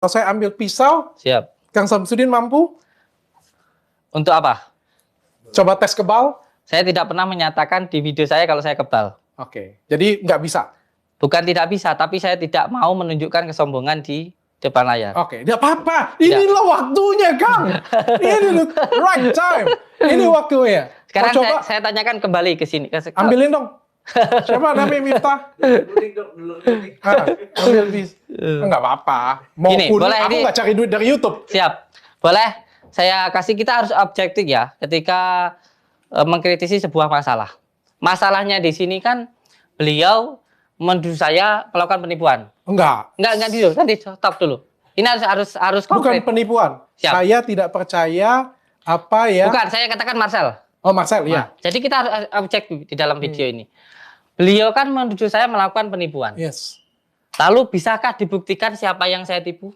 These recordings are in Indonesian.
Kalau saya ambil pisau, Siap. Kang Samsudin mampu? Untuk apa? Coba tes kebal? Saya tidak pernah menyatakan di video saya kalau saya kebal. Oke, jadi nggak bisa? Bukan tidak bisa, tapi saya tidak mau menunjukkan kesombongan di depan layar. Oke, tidak apa-apa. Inilah waktunya, Kang. Ini the right time. Ini waktunya. Sekarang coba saya tanyakan kembali ke sini. Ambilin dong. Siapa namanya Miftah? Ambil bis. Enggak apa-apa. Mau Gini, kulit, boleh aku ini- nggak cari duit dari YouTube. Siap. Boleh saya kasih, kita harus objektif ya ketika mengkritisi sebuah masalah. Masalahnya di sini kan beliau menuduh saya melakukan penipuan. Enggak. Enggak dulu, nanti stop dulu. Ini harus Bukan konkret. penipuan. Siap. Saya tidak percaya apa ya. Bukan, saya katakan Marcel. Oh, Marcel, ya. Jadi kita harus objektif di dalam video ini. Beliau kan menuduh saya melakukan penipuan. Yes. Lalu bisakah dibuktikan siapa yang saya tipu?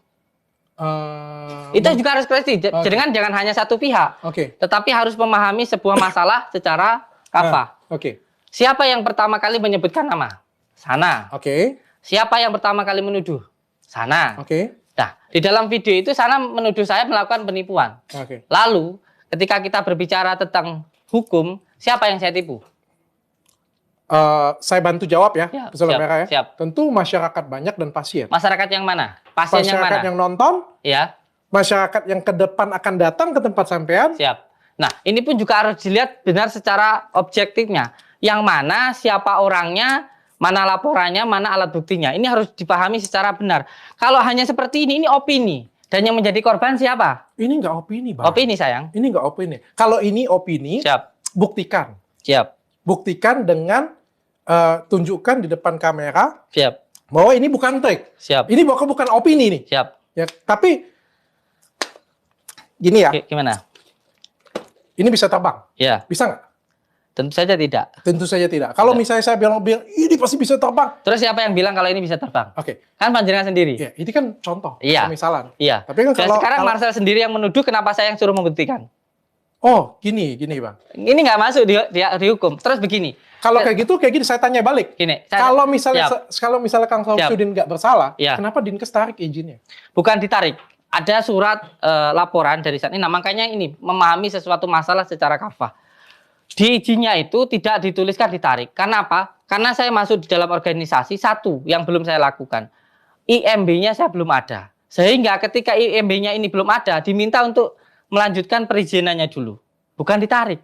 Itu juga harus kritis. Jangan hanya satu pihak. Oke. Tetapi harus memahami sebuah masalah secara kafah. Oke. Siapa yang pertama kali menyebutkan nama? Sana. Oke. Siapa yang pertama kali menuduh? Sana. Oke. Nah, di dalam video itu Sana menuduh saya melakukan penipuan. Oke. Lalu, ketika kita berbicara tentang hukum, siapa yang saya tipu? Saya bantu jawab ya, Ya, Pesulap siap, Merah ya. siap. Tentu masyarakat banyak dan pasien. Masyarakat yang mana? Pasien yang Masyarakat mana? yang nonton, Ya, masyarakat yang ke depan akan datang ke tempat sampean. siap. Nah, ini pun juga harus dilihat benar secara objektifnya. Yang mana, siapa orangnya, mana laporannya, mana alat buktinya. Ini harus dipahami secara benar. Kalau hanya seperti ini opini. Dan yang menjadi korban siapa? Ini nggak opini, Bang. Opini, sayang. Ini nggak opini. Kalau ini opini, Siap. buktikan. Siap. Buktikan dengan tunjukkan di depan kamera Siap. bahwa ini bukan trik. Siap. Ini bukan opini nih. Siap. Ya, tapi gini ya, Gimana? ini bisa terbang. Ya, Bisa nggak? tentu saja tidak. Tentu saja tidak. Kalau misalnya saya bilang ini pasti bisa terbang. Terus siapa yang bilang kalau ini bisa terbang? Oke. Kan panjenengan sendiri. Ya, ini kan contoh, Iya. misalan. Iya. Tapi kan Dan sekarang Marcel sendiri yang menuduh, kenapa saya yang suruh membuktikan? Oh, gini Bang. Ini nggak masuk di hukum. Terus begini. Kalau kayak gini saya tanya balik. Gini. Kalau misalnya Kang Samsudin nggak bersalah, Ya. kenapa Dinkes tarik izinnya? Bukan ditarik. Ada surat laporan dari sana. Nah, makanya ini memahami sesuatu masalah secara kafah. Di izinnya itu tidak dituliskan ditarik. Karena apa? Karena saya masuk di dalam organisasi, satu yang belum saya lakukan. IMB-nya saya belum ada. Sehingga ketika IMB-nya ini belum ada, diminta untuk melanjutkan perizinannya dulu. Bukan ditarik.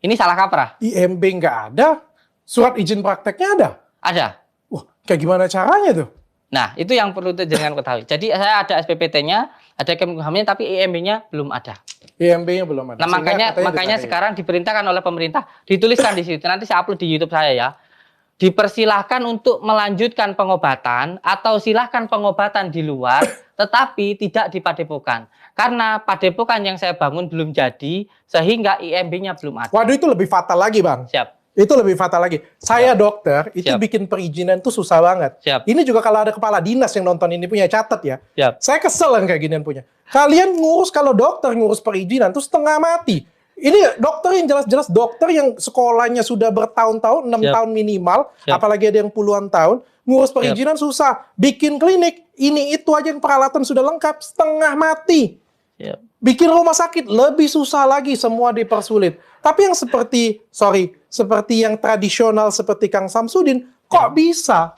Ini salah kaprah. IMB nggak ada, surat izin prakteknya ada. Ada. Wah, kayak gimana caranya tuh? Nah, itu yang perlu jangan ketahui. Jadi saya ada SPPT-nya, ada Kemenkumhamnya, tapi IMB-nya belum ada. IMB-nya belum ada. Nah, Sehingga katanya makanya ditarik. sekarang diperintahkan oleh pemerintah, dituliskan di situ. Nanti saya upload di YouTube saya ya. Dipersilahkan untuk melanjutkan pengobatan atau silahkan pengobatan di luar, tetapi tidak di padepokan. Karena padepokan yang saya bangun belum jadi, sehingga IMB-nya belum ada. Waduh, itu lebih fatal lagi, Bang. Siap. Itu lebih fatal lagi. Saya dokter, itu Siap. bikin perizinan tuh susah banget. Siap. Ini juga kalau ada kepala dinas yang nonton ini punya, catat ya. Siap. Saya kesel yang kayak ginian punya. Kalian ngurus, kalau dokter ngurus perizinan tuh setengah mati. Ini dokter yang jelas-jelas dokter yang sekolahnya sudah bertahun-tahun, 6 Siap. tahun minimal, Siap. apalagi ada yang puluhan tahun, ngurus perizinan susah. Bikin klinik, ini itu aja yang peralatan sudah lengkap, setengah mati. Siap. Bikin rumah sakit lebih susah lagi, semua dipersulit. Tapi yang seperti yang tradisional seperti Kang Samsudin, kok bisa?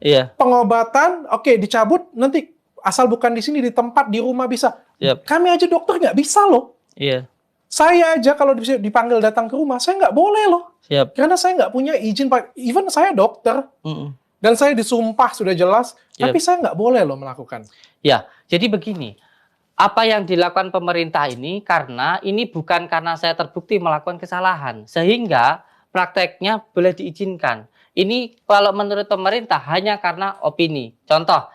Iya. Pengobatan, oke, dicabut, nanti asal bukan di sini, di tempat, di rumah bisa. Yep. Kami aja dokter nggak bisa loh. Iya. Saya aja kalau dipanggil datang ke rumah, saya nggak boleh loh. Siap. Karena saya nggak punya izin, even saya dokter, dan saya disumpah sudah jelas, Yep. tapi saya nggak boleh loh melakukan. Ya, jadi begini. Apa yang dilakukan pemerintah ini karena ini bukan karena saya terbukti melakukan kesalahan. Sehingga prakteknya boleh diizinkan. Ini kalau menurut pemerintah hanya karena opini. Contoh,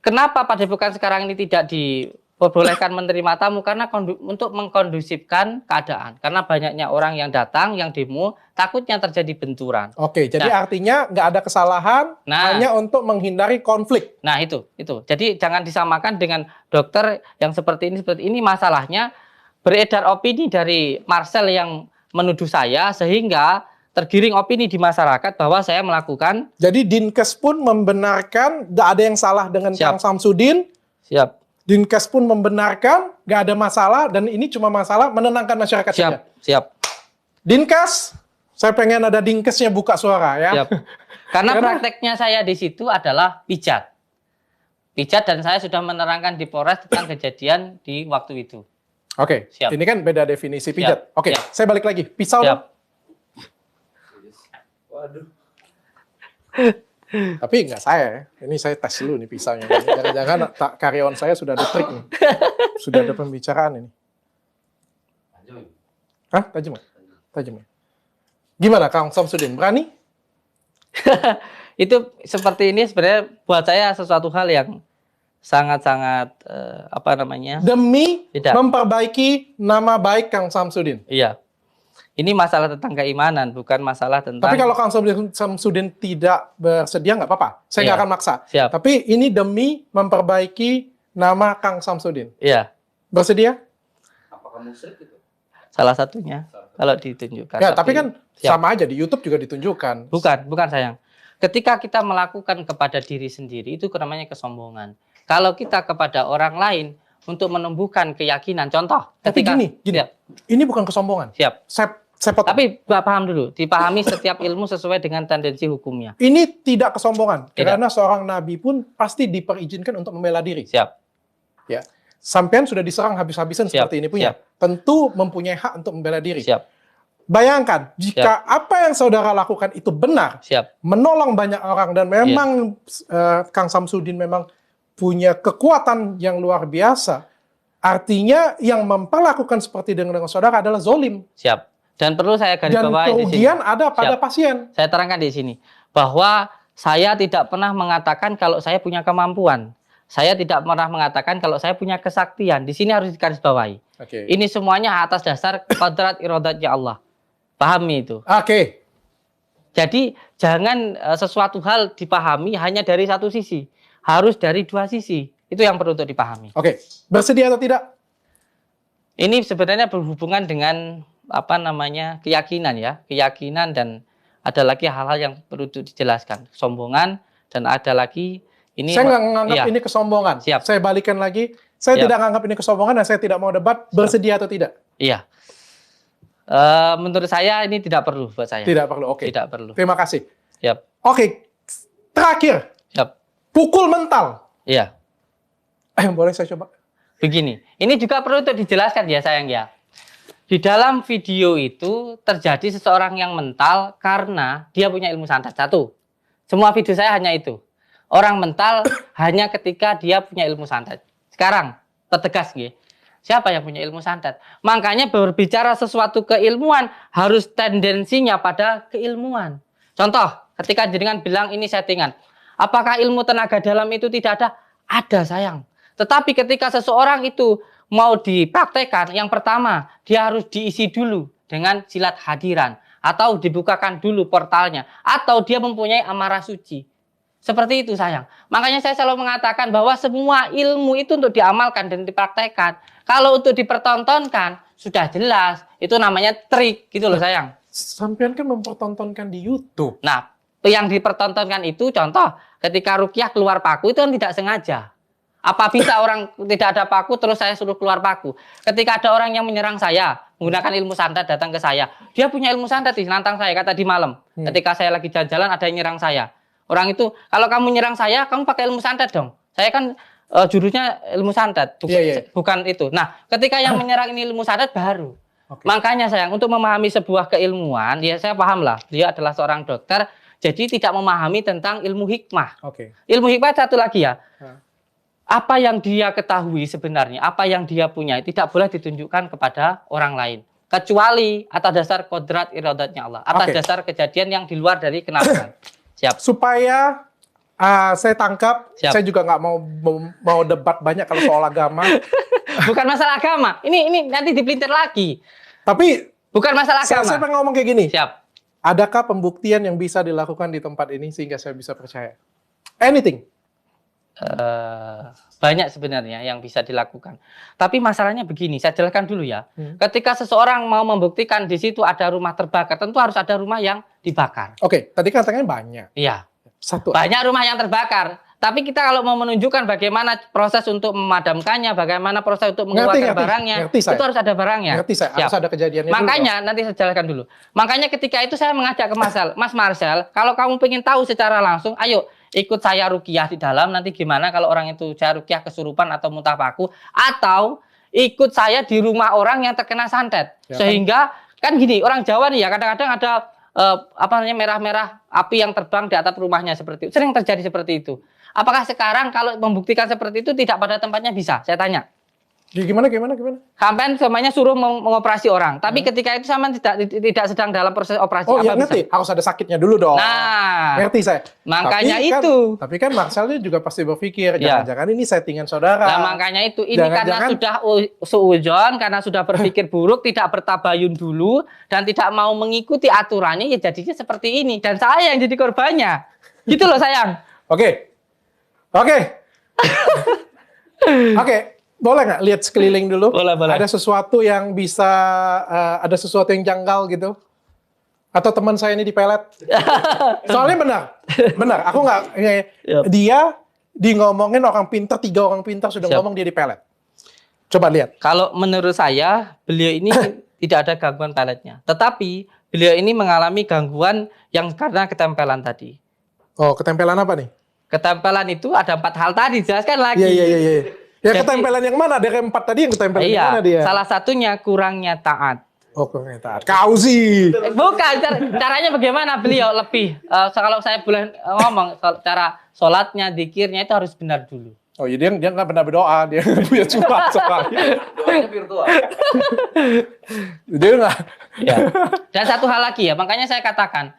kenapa padepokan sekarang ini tidak diperbolehkan menerima tamu? Karena untuk mengkondusifkan keadaan. Karena banyaknya orang yang datang, yang demo, takutnya terjadi benturan. Oke, jadi artinya nggak ada kesalahan, Nah. hanya untuk menghindari konflik. Nah, itu. Jadi jangan disamakan dengan dokter yang seperti ini masalahnya beredar opini dari Marcel yang menuduh saya sehingga tergiring opini di masyarakat bahwa saya melakukan. Jadi Dinkes pun membenarkan nggak ada yang salah dengan Siap. Kang Samsudin, Siap. Dinkes pun membenarkan, nggak ada masalah, dan ini cuma masalah menenangkan masyarakat Siap. saja. Siap. Dinkes, saya pengen ada dinkesnya buka suara ya. Siap. Karena prakteknya saya di situ adalah pijat. Pijat, dan saya sudah menerangkan di Polres tentang kejadian di waktu itu. Oke, Siap. ini kan beda definisi pijat. Siap. Oke, Siap. saya balik lagi. Pisau Siap. dong. Waduh. Tapi nggak saya ya. Ini saya tes dulu nih pisaunya. Jangan-jangan karyawan saya sudah ada trik nih. Sudah ada pembicaraan ini. Hah? Tajam nggak? Tajam ya? Gimana Kang Samsudin? Berani? Itu seperti ini sebenarnya buat saya sesuatu hal yang sangat-sangat apa namanya? Demi Tidak. memperbaiki nama baik Kang Samsudin. Iya. Ini masalah tentang keimanan, bukan masalah tentang. Tapi kalau Kang Samsudin tidak bersedia nggak apa-apa. Saya nggak Iya. akan maksa. Siap. Tapi ini demi memperbaiki nama Kang Samsudin. Iya. Bersedia? Apakah musyrik itu? Salah satunya kalau ditunjukkan. Ya, tapi kan Siap. sama aja di YouTube juga ditunjukkan. Bukan sayang. Ketika kita melakukan kepada diri sendiri itu namanya kesombongan. Kalau kita kepada orang lain untuk menumbuhkan keyakinan, contoh. Tapi Ketika, gini, Siap. ini bukan kesombongan. Siap. Saya potong. Tapi paham dulu, dipahami setiap ilmu sesuai dengan tendensi hukumnya. Ini tidak kesombongan, Tidak. karena seorang nabi pun pasti diperizinkan untuk membela diri. Siap. Ya, sampean sudah diserang habis-habisan Siap, seperti ini punya, siap. tentu mempunyai hak untuk membela diri. Siap. Bayangkan jika apa yang saudara lakukan itu benar, Siap. menolong banyak orang dan memang Kang Samsudin memang punya kekuatan yang luar biasa. Artinya yang memperlakukan seperti dengan saudara adalah zolim. Siap. Dan perlu saya garis Dan bawahi di sini. kerugian ada pada Siap. pasien. Saya terangkan di sini bahwa saya tidak pernah mengatakan kalau saya punya kemampuan. Saya tidak pernah mengatakan kalau saya punya kesaktian. Di sini harus digarisbawahi. Oke. Ini semuanya atas dasar kodrat iradatnya Allah. Pahami itu. Oke. Jadi jangan sesuatu hal dipahami hanya dari satu sisi. Harus dari dua sisi. Itu yang perlu untuk dipahami. Oke. Bersedia atau tidak? Ini sebenarnya berhubungan dengan apa namanya keyakinan ya. Keyakinan, dan ada lagi hal-hal yang perlu dijelaskan. Kesombongan, dan ada lagi ini. Saya nggak menganggap iya. ini kesombongan. Siap. Saya balikan lagi. Saya Siap. tidak menganggap ini kesombongan dan saya tidak mau debat. Bersedia atau tidak? Iya. Menurut saya ini tidak perlu buat saya. Tidak perlu. Oke. Tidak perlu. Terima kasih. Siap. Oke. Terakhir. Siap. Pukul mental. Iya. Boleh saya coba? Begini, ini juga perlu untuk dijelaskan ya sayang ya. Di dalam video itu terjadi seseorang yang mental karena dia punya ilmu santet. Satu. Semua video saya hanya itu. Orang mental hanya ketika dia punya ilmu santet. Sekarang, tertegas gitu. Siapa yang punya ilmu santet? Makanya berbicara sesuatu keilmuan harus tendensinya pada keilmuan. Contoh, ketika jenengan bilang ini settingan. Apakah ilmu tenaga dalam itu tidak ada? Ada sayang. Tetapi ketika seseorang itu mau dipraktekkan, yang pertama dia harus diisi dulu dengan silat hadiran. Atau dibukakan dulu portalnya. Atau dia mempunyai amarah suci. Seperti itu sayang. Makanya saya selalu mengatakan bahwa semua ilmu itu untuk diamalkan dan dipraktekkan. Kalau untuk dipertontonkan, sudah jelas. Itu namanya trik gitu loh sayang. Sampean kan mempertontonkan di YouTube. Nah, yang dipertontonkan itu contoh ketika Rukyah keluar paku itu kan tidak sengaja. Apa bisa orang tidak ada paku terus saya suruh keluar paku? Ketika ada orang yang menyerang saya menggunakan ilmu santet datang ke saya, dia punya ilmu santet nantang saya kata di malam. Ketika saya lagi jalan-jalan ada yang nyerang saya. Orang itu kalau kamu nyerang saya, kamu pakai ilmu santet dong. Saya kan jurusnya ilmu santet, bukan itu. Nah, ketika yang menyerang ini ilmu santet baru. Oke. Makanya sayang untuk memahami sebuah keilmuan, ya saya paham lah. Dia adalah seorang dokter, jadi tidak memahami tentang ilmu hikmah. Oke. Ilmu hikmah satu lagi ya. Apa yang dia ketahui sebenarnya, apa yang dia punya, tidak boleh ditunjukkan kepada orang lain. Kecuali atas dasar kodrat iradatnya Allah. Atas dasar kejadian yang di luar dari kenakalan. Siap. Supaya saya tangkap, Siap. saya juga nggak mau debat banyak kalau soal agama. Bukan masalah agama. Ini nanti dipelintir lagi. Tapi bukan masalah agama. saya pengen ngomong kayak gini. Siap. Adakah pembuktian yang bisa dilakukan di tempat ini sehingga saya bisa percaya? Anything. Banyak sebenarnya yang bisa dilakukan. Tapi masalahnya begini, saya jelaskan dulu ya. Ketika seseorang mau membuktikan di situ ada rumah terbakar, tentu harus ada rumah yang dibakar. Oke, tadi katanya banyak. Iya. Satu. Banyak rumah yang terbakar. Tapi kita kalau mau menunjukkan bagaimana proses untuk memadamkannya, bagaimana proses untuk mengeluarkan barangnya, itu harus ada barangnya. Ngerti saya, harus ada kejadiannya Makanya dulu. nanti saya jelaskan dulu. Makanya ketika itu saya mengajak ke Mas Marcel, kalau kamu pengen tahu secara langsung, ayo ikut saya ruqyah di dalam, nanti gimana kalau orang itu saya ruqyah kesurupan atau muntah paku, atau ikut saya di rumah orang yang terkena santet. Ya, sehingga kan gini, orang Jawa nih ya kadang-kadang ada merah-merah api yang terbang di atap rumahnya seperti itu. Sering terjadi seperti itu. Apakah sekarang kalau membuktikan seperti itu tidak pada tempatnya bisa? Saya tanya. Gimana? Sampai semuanya suruh mengoperasi orang, tapi ketika itu sama tidak sedang dalam proses operasi. Oh iya ngerti, harus ada sakitnya dulu dong. Nah, ngerti saya. Makanya itu. Tapi kan Marcel juga pasti berpikir, jangan-jangan ini settingan saudara. Nah makanya itu, ini karena sudah suudzon, karena sudah berpikir buruk, tidak bertabayun dulu, dan tidak mau mengikuti aturannya, ya jadinya seperti ini. Dan saya yang jadi korbannya. Gitu loh sayang. Oke. Boleh nggak lihat sekeliling dulu? Boleh. Ada sesuatu yang bisa, ada sesuatu yang janggal gitu? Atau teman saya ini dipelet? Soalnya benar. Aku nggak, dia ngomongin orang pintar, 3 orang pintar sudah ngomong dia dipelet. Coba lihat. Kalau menurut saya, beliau ini tidak ada gangguan peletnya. Tetapi beliau ini mengalami gangguan yang karena ketempelan tadi. Oh, ketempelan apa nih? Ketempelan itu ada 4 hal tadi, jelaskan lagi. Iya. Ya ketempelan yang mana? Dari 4 tadi yang ketempelan yang mana dia? Salah satunya kurangnya taat. Oh, kurangnya taat. Kau sih. Bukan, caranya bagaimana beliau lebih. Kalau saya boleh ngomong, cara sholatnya, dzikirnya itu harus benar dulu. Oh iya, dia nggak pernah berdoa, dia punya curhat soalnya. Doanya virtual. Dia nggak. Ya. Dan satu hal lagi ya, makanya saya katakan,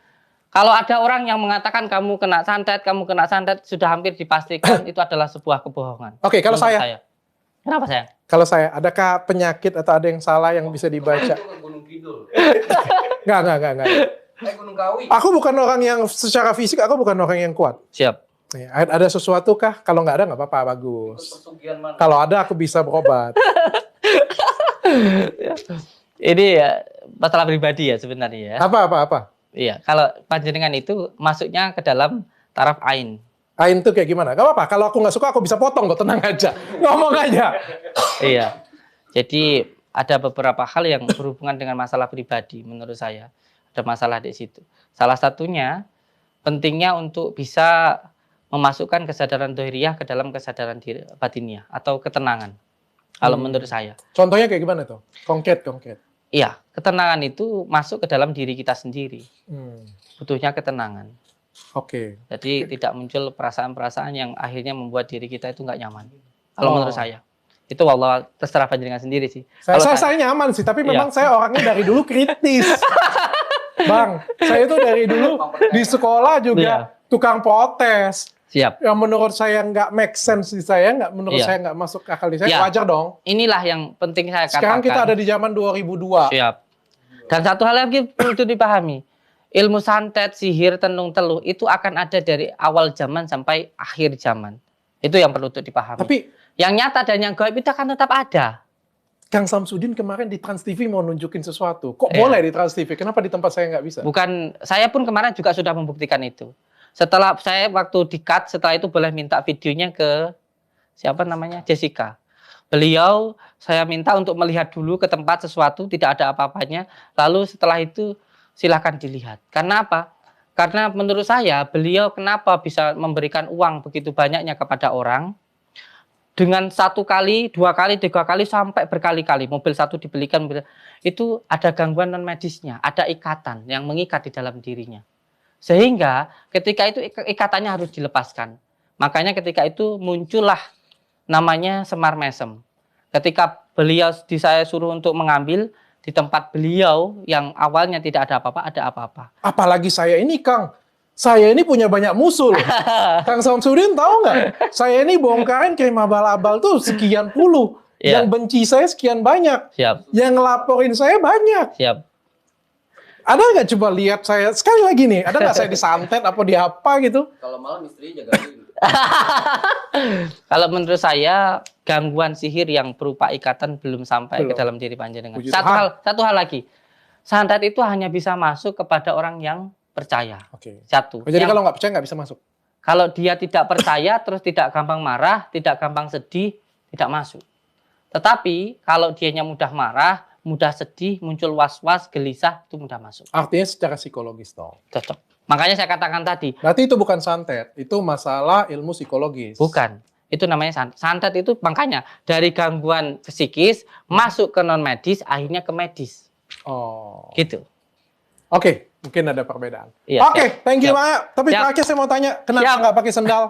kalau ada orang yang mengatakan kamu kena santet, sudah hampir dipastikan itu adalah sebuah kebohongan. Oke, kalau saya. Kenapa sayang? Kalau saya, adakah penyakit atau ada yang salah yang bisa dibaca? Itu ke Gunung Kidul. Enggak. Gunung Kawi. Aku bukan orang yang secara fisik, aku bukan orang yang kuat. Siap. Ada sesuatu kah? Kalau nggak ada nggak apa-apa, bagus. Kalau ada aku bisa berobat. Ini ya masalah pribadi ya sebenarnya ya. Apa? Iya, kalau panjenengan itu masuknya ke dalam taraf ain. Ain itu kayak gimana? Gak apa-apa, kalau aku nggak suka aku bisa potong kok, tenang aja. Ngomong aja. Iya, jadi ada beberapa hal yang berhubungan dengan masalah pribadi menurut saya. Ada masalah di situ. Salah satunya pentingnya untuk bisa memasukkan kesadaran dohiriyah ke dalam kesadaran batiniah atau ketenangan. Kalau menurut saya. Contohnya kayak gimana tuh? Konkret. Iya, ketenangan itu masuk ke dalam diri kita sendiri. Butuhnya ketenangan. Oke. Jadi tidak muncul perasaan-perasaan yang akhirnya membuat diri kita itu nggak nyaman. Kalau menurut saya. Itu wallah terserah panjenengan sendiri sih. Saya nyaman sih, tapi memang saya orangnya dari dulu kritis. Bang, saya tuh dari dulu di sekolah juga tukang protes. Siap. Yang menurut saya nggak make sense di saya, menurut saya nggak masuk akal di saya, wajar dong. Inilah yang penting saya katakan. Sekarang kita ada di zaman 2002. Siap. Dan satu hal lagi perlu dipahami. Ilmu santet, sihir, tenung teluh itu akan ada dari awal zaman sampai akhir zaman. Itu yang perlu dipahami. Tapi yang nyata dan yang gaib itu akan tetap ada. Kang Samsudin kemarin di Trans TV mau nunjukin sesuatu. Kok boleh di Trans TV? Kenapa di tempat saya nggak bisa? Bukan, saya pun kemarin juga sudah membuktikan itu. Setelah saya waktu di-cut, setelah itu boleh minta videonya ke siapa namanya? Jessica. Beliau saya minta untuk melihat dulu ke tempat sesuatu, tidak ada apa-apanya. Lalu setelah itu silahkan dilihat. Karena apa? Karena menurut saya beliau kenapa bisa memberikan uang begitu banyaknya kepada orang dengan 1 kali, 2 kali, 3 kali sampai berkali-kali. Mobil satu dibelikan, itu ada gangguan non medisnya, ada ikatan yang mengikat di dalam dirinya. Sehingga ketika itu ikatannya harus dilepaskan. Makanya ketika itu muncullah namanya Semar Mesem. Ketika beliau saya suruh untuk mengambil di tempat beliau yang awalnya tidak ada apa-apa, ada apa-apa. Apalagi saya ini, Kang. Saya ini punya banyak musuh. Kang Samsudin tahu nggak? Saya ini bongkarin krim abal-abal tuh sekian puluh. Yang benci saya sekian banyak. Siap. Yang ngelaporin saya banyak. Siap. Ada nggak coba lihat saya sekali lagi nih? Ada nggak saya disantet apa di apa gitu? Kalau malam istrinya jagain. Kalau menurut saya gangguan sihir yang berupa ikatan belum sampai ke dalam diri panjenengan. Satu hal lagi, santet itu hanya bisa masuk kepada orang yang percaya. Oke. Satu. Jadi kalau nggak percaya nggak bisa masuk. Kalau dia tidak percaya, terus tidak gampang marah, tidak gampang sedih, tidak masuk. Tetapi kalau dianya mudah marah, mudah sedih, muncul was-was, gelisah, itu mudah masuk. Artinya secara psikologis dong. Cocok. Makanya saya katakan tadi. Berarti itu bukan santet, itu masalah ilmu psikologis. Bukan. Itu namanya santet. Santet itu makanya dari gangguan psikis masuk ke non medis, akhirnya ke medis. Oh. Gitu. Oke, mungkin ada perbedaan. Iya, Oke, thank you, siap. Mak. Tapi Siap. terakhir saya mau tanya, kenapa Siap. nggak pakai sendal?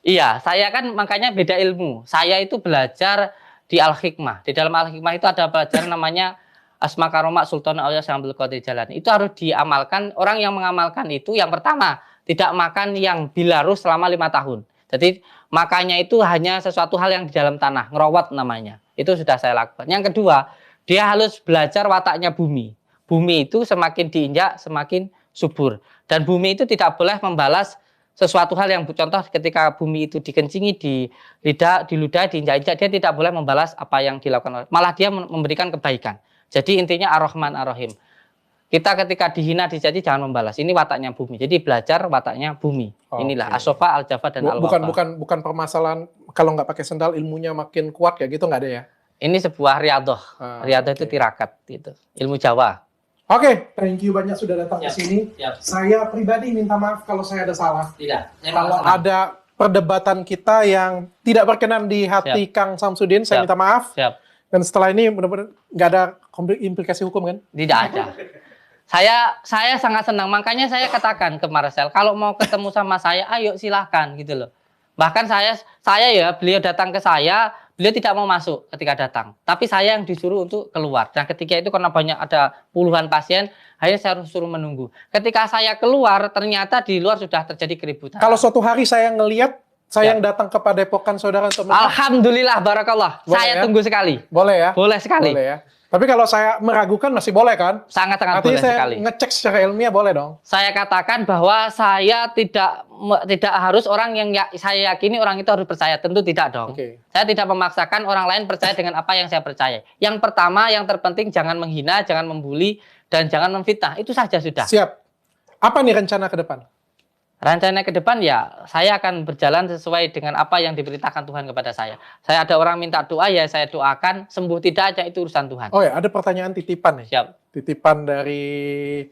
Iya, saya kan makanya beda ilmu. Saya itu belajar di Al-Hikmah. Di dalam Al-Hikmah itu ada pelajaran namanya Asma Karomak Sultan Aulia Syambil Qadir Jalan. Itu harus diamalkan. Orang yang mengamalkan itu yang pertama, tidak makan yang bilarus selama 5 tahun. Jadi makannya itu hanya sesuatu hal yang di dalam tanah, ngerowat namanya. Itu sudah saya lakukan. Yang kedua, dia harus belajar wataknya bumi. Bumi itu semakin diinjak, semakin subur. Dan bumi itu tidak boleh membalas sesuatu hal yang contoh ketika bumi itu dikencingi, di lidah, di ludah, diinjak-injak, dia tidak boleh membalas apa yang dilakukan. Malah dia memberikan kebaikan. Jadi intinya Ar-Rahman Ar-Rahim. Kita ketika dihina, dijati jangan membalas. Ini wataknya bumi. Jadi belajar wataknya bumi. Inilah As-Sofa, Al-Jafa, dan Al-Wafa. Bukan permasalahan kalau nggak pakai sendal ilmunya makin kuat kayak gitu, nggak ada ya? Ini sebuah riadoh. Riadoh itu tirakat, gitu. Ilmu Jawa. Oke, thank you banyak sudah datang ke Siap, sini. siap. Saya pribadi minta maaf kalau saya ada salah. Tidak. Kalau ada perdebatan kita yang tidak berkenan di hati Kang Samsudin, saya Siap. minta maaf. Siap. Dan setelah ini benar-benar nggak ada implikasi hukum kan? Tidak ada. Saya sangat senang. Makanya saya katakan ke Marcel, kalau mau ketemu sama saya, ayo silahkan gitu loh. Bahkan saya ya, beliau datang ke saya, beliau tidak mau masuk ketika datang. Tapi saya yang disuruh untuk keluar. Dan ketika itu karena banyak ada puluhan pasien, akhirnya saya harus suruh menunggu. Ketika saya keluar, ternyata di luar sudah terjadi keributan. Kalau suatu hari saya ngelihat, saya yang datang ke Padepokan Saudara untuk Alhamdulillah, barakallah. Boleh Saya ya? tunggu sekali. Boleh ya? Boleh sekali. Boleh ya. Tapi kalau saya meragukan masih boleh kan? Sangat-sangat Artinya boleh saya sekali. ngecek secara ilmiah boleh dong? Saya katakan bahwa saya tidak harus orang yang saya yakini orang itu harus percaya. Tentu tidak dong. Oke. Saya tidak memaksakan orang lain percaya dengan apa yang saya percaya. Yang pertama, yang terpenting jangan menghina, jangan membuli, dan jangan memfitnah. Itu saja sudah. Siap. Apa nih rencana ke depan? Rencana ke depan ya, saya akan berjalan sesuai dengan apa yang diberitakan Tuhan kepada saya. Saya ada orang minta doa, ya saya doakan. Sembuh tidak aja itu urusan Tuhan. Oh ya, ada pertanyaan titipan nih. Siap. Titipan dari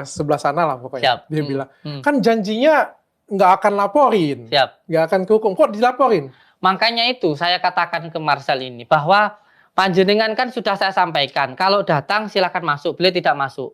sebelah sana lah pokoknya. Siap. Dia bilang, kan janjinya nggak akan laporin. Siap. Nggak akan kehukum. Kok dilaporin? Makanya itu saya katakan ke Marcel ini, bahwa panjenengan kan sudah saya sampaikan, kalau datang silakan masuk, beliau tidak masuk.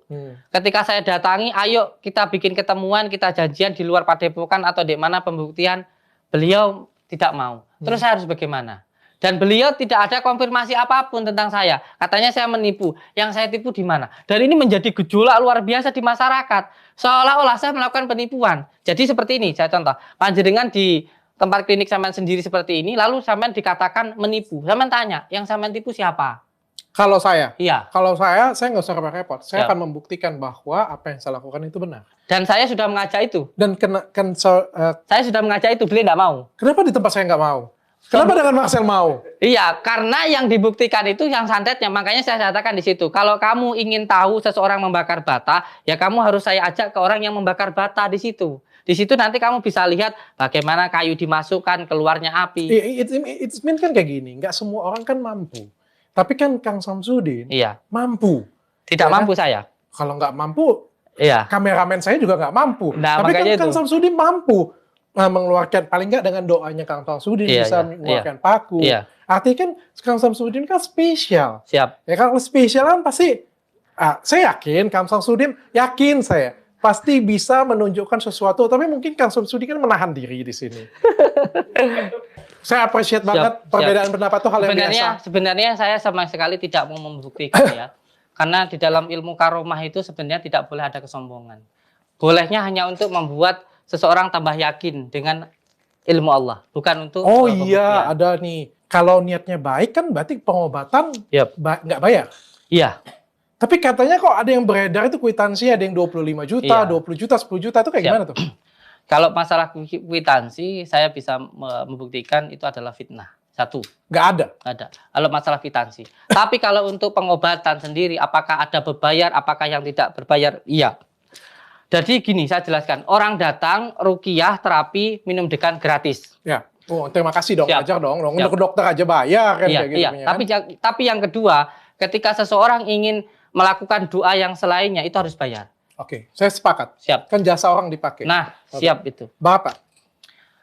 Ketika saya datangi, ayo kita bikin ketemuan, kita janjian di luar Padepokan atau di mana pembuktian, beliau tidak mau. Terus saya harus bagaimana? Dan beliau tidak ada konfirmasi apapun tentang saya. Katanya saya menipu. Yang saya tipu di mana? Dan ini menjadi gejolak luar biasa di masyarakat. Seolah-olah saya melakukan penipuan. Jadi seperti ini, saya contoh. Panjenengan di tempat klinik sampean sendiri seperti ini, lalu sampean dikatakan menipu. Sampean tanya, yang sampean tipu siapa? Kalau saya? Iya. Kalau saya nggak usah repot-repot. Saya Siap. akan membuktikan bahwa apa yang saya lakukan itu benar. Dan saya sudah mengajak itu. Dan Saya sudah mengajak itu, beliau tidak mau. kenapa di tempat saya nggak mau? Kenapa dengan Marcel mau? Iya, karena yang dibuktikan itu yang santetnya. Makanya saya katakan di situ, kalau kamu ingin tahu seseorang membakar bata, ya kamu harus saya ajak ke orang yang membakar bata di situ. Di situ nanti kamu bisa lihat bagaimana kayu dimasukkan, keluarnya api. It's mean kan kayak gini, nggak semua orang kan mampu. Tapi kan Kang Samsudin Iya. mampu. Tidak Ya, mampu saya. Kalau nggak mampu, Iya. kameramen saya juga nggak mampu. Nah, Tapi kan makanya Kang itu. Samsudin mampu mengeluarkan, paling nggak dengan doanya Kang Samsudin Iya, bisa iya, mengeluarkan paku. Iya. Artinya kan Kang Samsudin kan spesial. Siap. Ya kalau spesial kan pasti, saya yakin Kang Samsudin, yakin saya pasti bisa menunjukkan sesuatu. Tapi mungkin Kang Samsudin kan menahan diri di sini. Saya appreciate banget perbedaan pendapat itu hal yang biasa. Sebenarnya saya sama sekali tidak mau membuktikan ya. Karena di dalam ilmu karomah itu sebenarnya tidak boleh ada kesombongan. Bolehnya hanya untuk membuat seseorang tambah yakin dengan ilmu Allah, bukan untuk Oh iya, pembuktian. ada nih. Kalau niatnya baik kan berarti pengobatan Yap. nggak bayar. Iya. Tapi katanya kok ada yang beredar itu kwitansi, ada yang 25 juta, Iya. 20 juta, 10 juta, itu kayak Siap. gimana tuh? Kalau masalah kwitansi, saya bisa membuktikan itu adalah fitnah. Satu, Nggak ada. ada. Kalau masalah kwitansi. Tapi kalau untuk pengobatan sendiri, apakah ada berbayar, apakah yang tidak berbayar? Iya. Jadi gini, saya jelaskan. Orang datang, ruqyah, terapi, minum dekan gratis. Ya. Oh, terima kasih dong, Siap. wajar dong. Siap. Ke dokter aja bayar kan Iya, kayak gitu. iya. punya, Tapi kan? tapi yang kedua, ketika seseorang ingin melakukan doa yang selainnya, itu harus bayar. Oke, saya sepakat. Siap. Kan jasa orang dipakai. Nah, Oke. siap itu. Berapa?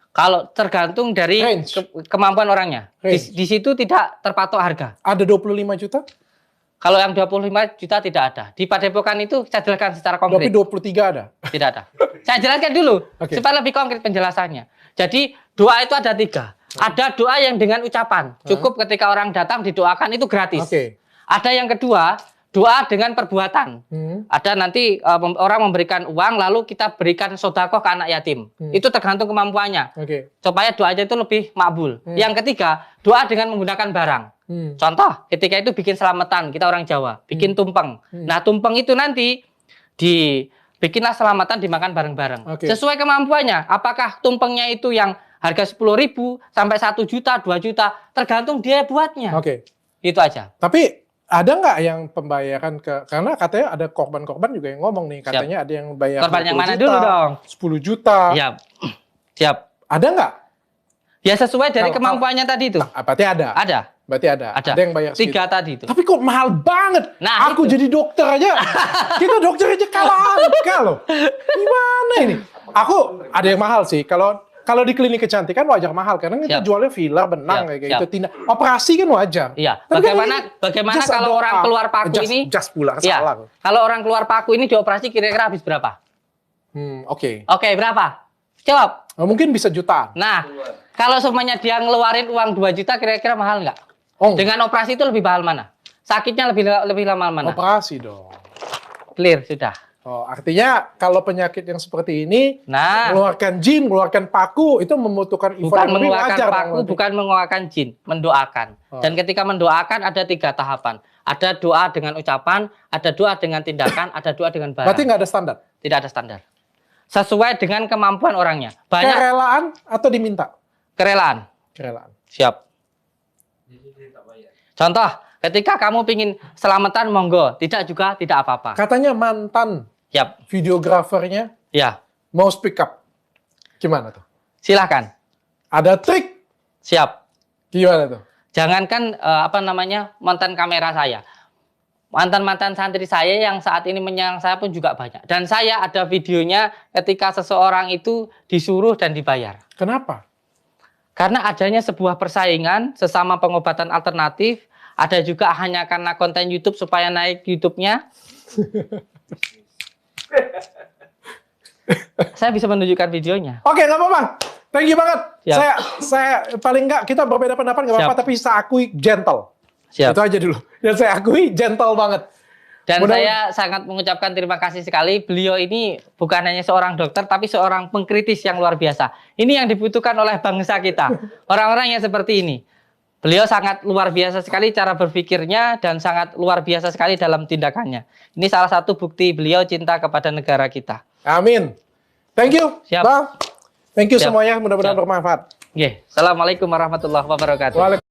Kalau tergantung dari Range. kemampuan orangnya. Range. Di situ tidak terpatok harga. Ada 25 juta? Kalau yang 25 juta tidak ada. Di Padepokan itu saya jelaskan secara Tapi konkret. 23 ada? Tidak ada. Saya jelaskan dulu Oke. supaya lebih konkret penjelasannya. Jadi doa itu ada 3. Ada doa yang dengan ucapan. Cukup ketika orang datang didoakan itu gratis. Oke. Ada yang kedua, doa dengan perbuatan. Ada nanti orang memberikan uang lalu kita berikan sodakoh ke anak yatim. Itu tergantung kemampuannya. Oke. Supaya doanya itu lebih makbul. Yang ketiga, doa dengan menggunakan barang. Contoh, ketika itu bikin selamatan, kita orang Jawa, bikin tumpeng. Nah, tumpeng itu nanti bikinlah selamatan dimakan bareng-bareng. Oke. Sesuai kemampuannya. Apakah tumpengnya itu yang harga 10.000 sampai 1 juta, 2 juta, tergantung dia buatnya. Oke. Itu aja. Tapi ada nggak yang pembayaran karena katanya ada korban-korban juga yang ngomong nih, katanya ada yang bayar Korban yang 20 mana juta, dulu dong? 10 juta. Siap. Siap. Ada nggak? Ya sesuai dari Kalau- kemampuannya tadi itu. Berarti ada. Ada. Berarti ada. Ada. yang bayar 3 segitu. tadi itu. Tapi kok mahal banget. Nah, Aku itu. jadi dokter aja. Kita dokter aja kalah angka loh. Gimana ini? Aku ada yang mahal sih. Kalau di klinik kecantikan wajar mahal karena kita Siap. jualnya filler, benang Siap, kayak siap. gitu. Tindak operasi kan wajar. Iya. Tapi kan Bagaimana just kalau doa. orang keluar paku ini? Just pulang Iya. salah. Kalau orang keluar paku ini dioperasi kira-kira habis berapa? Oke. Oke, berapa? Jawab. Mungkin bisa jutaan. Nah, kalau semuanya dia ngeluarin uang 2 juta kira-kira mahal nggak? Oh, Dengan operasi itu lebih mahal mana? Sakitnya lebih lama mana? operasi dong. Clear sudah. Oh, artinya kalau penyakit yang seperti ini Nah, mengeluarkan jin, mengeluarkan paku itu membutuhkan effort bukan yang lebih, mengeluarkan wajar dong paku, berarti. bukan mengeluarkan jin, mendoakan. Oh. Dan ketika mendoakan ada 3 tahapan. Ada doa dengan ucapan, ada doa dengan tindakan, ada doa dengan barang. Berarti nggak ada standar. Tidak ada standar. Sesuai dengan kemampuan orangnya. Banyak Kerelaan atau diminta? kerelaan. Kerelaan. Siap. Contoh, ketika kamu pingin selamatan, monggo. Tidak juga, tidak apa-apa. Katanya mantan Siap. videografernya Ya, mau speak up. Gimana tuh? silahkan. Ada trik? Siap. Gimana tuh? Jangankan mantan kamera saya. Mantan-mantan santri saya yang saat ini menyerang saya pun juga banyak. Dan saya ada videonya ketika seseorang itu disuruh dan dibayar. Kenapa? Karena adanya sebuah persaingan sesama pengobatan alternatif, ada juga hanya karena konten YouTube supaya naik YouTube-nya. Saya bisa menunjukkan videonya. Oke, nggak apa-apa. Thank you banget. Siap. Saya paling nggak, kita berbeda pendapat nggak apa-apa, Siap. tapi saya akui gentle. Siap. Itu aja dulu. Dan saya akui gentle banget. Dan Mudah- saya sangat mengucapkan terima kasih sekali. Beliau ini bukan hanya seorang dokter, tapi seorang pengkritis yang luar biasa. Ini yang dibutuhkan oleh bangsa kita. Orang-orang yang seperti ini. Beliau sangat luar biasa sekali cara berpikirnya dan sangat luar biasa sekali dalam tindakannya. Ini salah satu bukti beliau cinta kepada negara kita. Amin. Thank you, Siap. Bang. Thank you Siap. semuanya. Mudah-mudahan Siap. bermanfaat. Assalamualaikum warahmatullahi wabarakatuh.